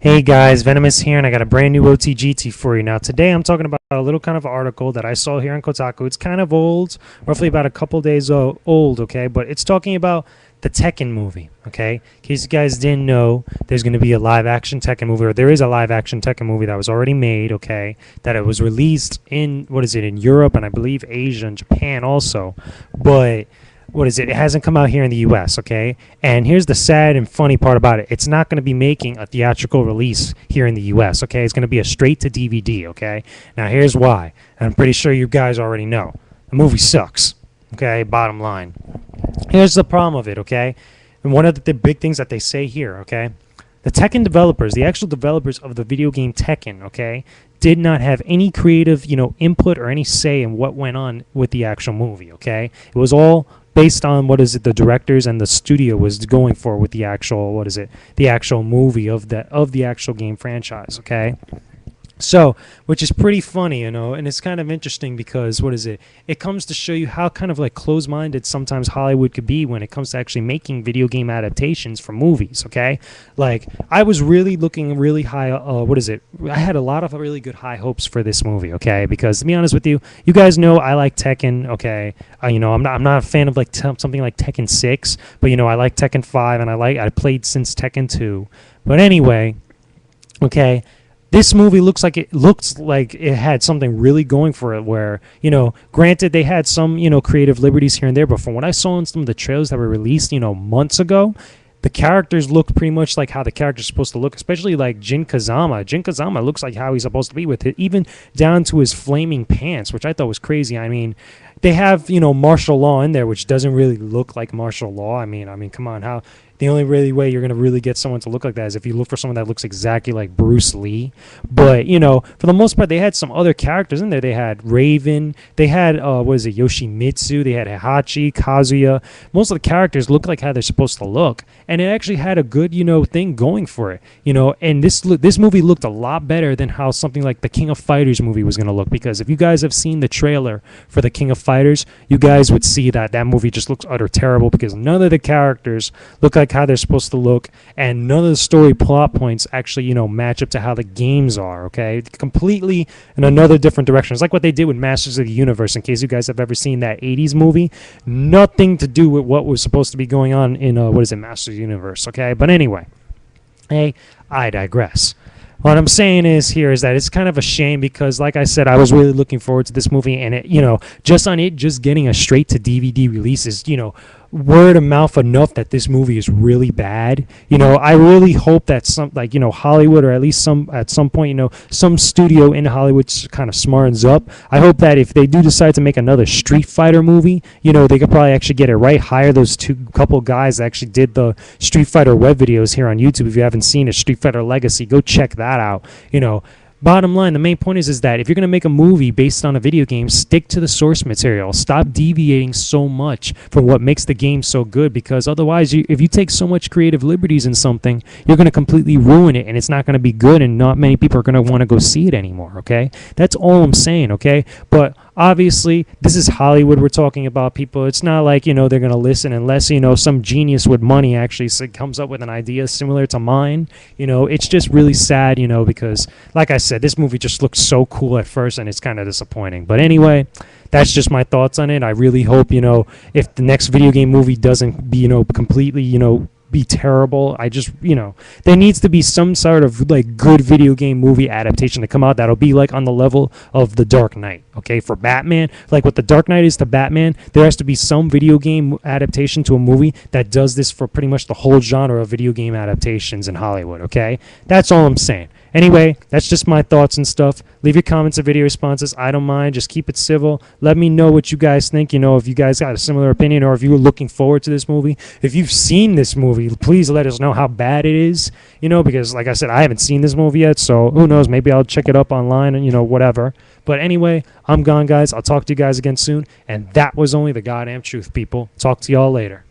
Hey guys, Venomous here, and I got a brand new OTGT for you. Now today I'm talking about a little kind of article that I saw here on Kotaku. It's kind of old, roughly about a couple days old, okay? But it's talking about the Tekken movie, okay? In case you guys didn't know, there's going to be a live-action Tekken movie, or there is a live-action Tekken movie that was already made, okay? That it was released in, in Europe, and I believe Asia and Japan also. But it hasn't come out here in the US, okay? And here's the sad and funny part about it. It's not going to be making a theatrical release here in the US, okay? It's going to be a straight to DVD, okay? Now here's why. And I'm pretty sure you guys already know. The movie sucks, okay? Bottom line. Here's the problem of it, okay? And one of the big things that they say here, okay? The Tekken developers, the actual developers of the video game Tekken, okay, did not have any creative, input or any say in what went on with the actual movie, okay? It was all based on the directors and the studio was going for with the actual the actual movie of the actual game franchise, okay? So, which is pretty funny, and it's kind of interesting because it comes to show you how kind of like closed-minded sometimes Hollywood could be when it comes to actually making video game adaptations for movies, okay? Like, I was really looking really high, I had a lot of really good high hopes for this movie, okay? Because to be honest with you, you guys know I like Tekken, okay? I'm not a fan of like something like Tekken 6, but I like Tekken 5 and I played since Tekken 2. But anyway, okay, this movie looks like it had something really going for it where, granted they had some, creative liberties here and there, but from what I saw in some of the trailers that were released, months ago, the characters looked pretty much like how the character's supposed to look, especially like Jin Kazama. Jin Kazama looks like how he's supposed to be with it, even down to his flaming pants, which I thought was crazy. I mean, they have, martial law in there, which doesn't really look like martial law. I mean, come on, the only really way you're going to really get someone to look like that is if you look for someone that looks exactly like Bruce Lee. But, for the most part, they had some other characters in there. They had Raven. They had, Yoshimitsu. They had Heihachi, Kazuya. Most of the characters look like how they're supposed to look. And it actually had a good, thing going for it. And this movie looked a lot better than how something like the King of Fighters movie was going to look. Because if you guys have seen the trailer for the King of Fighters, you guys would see that movie just looks utter terrible because none of the characters look like how they're supposed to look, and none of the story plot points actually, match up to how the games are, okay? Completely in another different direction. It's like what they did with Masters of the Universe, in case you guys have ever seen that 80s movie. Nothing to do with what was supposed to be going on in, Masters of the Universe, okay? But anyway, hey, I digress. What I'm saying is that it's kind of a shame because, like I said, I was really looking forward to this movie, and it, just getting a straight to DVD release is, word of mouth enough that this movie is really bad. I really hope that Hollywood, or at least at some point, some studio in Hollywood kind of smartens up. I hope that if they do decide to make another Street Fighter movie, they could probably actually get it right. Hire those couple guys that actually did the Street Fighter web videos here on YouTube. If you haven't seen it, Street Fighter Legacy, go check that out. Bottom line, the main point is that if you're going to make a movie based on a video game, stick to the source material. Stop deviating so much from what makes the game so good, because otherwise, if you take so much creative liberties in something, you're going to completely ruin it, and it's not going to be good, and not many people are going to want to go see it anymore, okay? That's all I'm saying, okay? But obviously, this is Hollywood we're talking about, people. It's not like, they're going to listen unless, some genius with money actually comes up with an idea similar to mine. It's just really sad, because, like I said, this movie just looks so cool at first, and it's kind of disappointing. But anyway, that's just my thoughts on it. I really hope, if the next video game movie doesn't be, completely, be terrible. I just, there needs to be some sort of like good video game movie adaptation to come out that'll be like on the level of The Dark Knight, okay? For Batman, like what The Dark Knight is to Batman, there has to be some video game adaptation to a movie that does this for pretty much the whole genre of video game adaptations in Hollywood, okay? That's all I'm saying. Anyway, that's just my thoughts and stuff. Leave your comments and video responses. I don't mind. Just keep it civil. Let me know what you guys think. If you guys got a similar opinion, or if you were looking forward to this movie. If you've seen this movie, please let us know how bad it is. Because, like I said, I haven't seen this movie yet, so who knows? Maybe I'll check it up online and, whatever. But anyway, I'm gone, guys. I'll talk to you guys again soon. And that was only the goddamn truth, people. Talk to y'all later.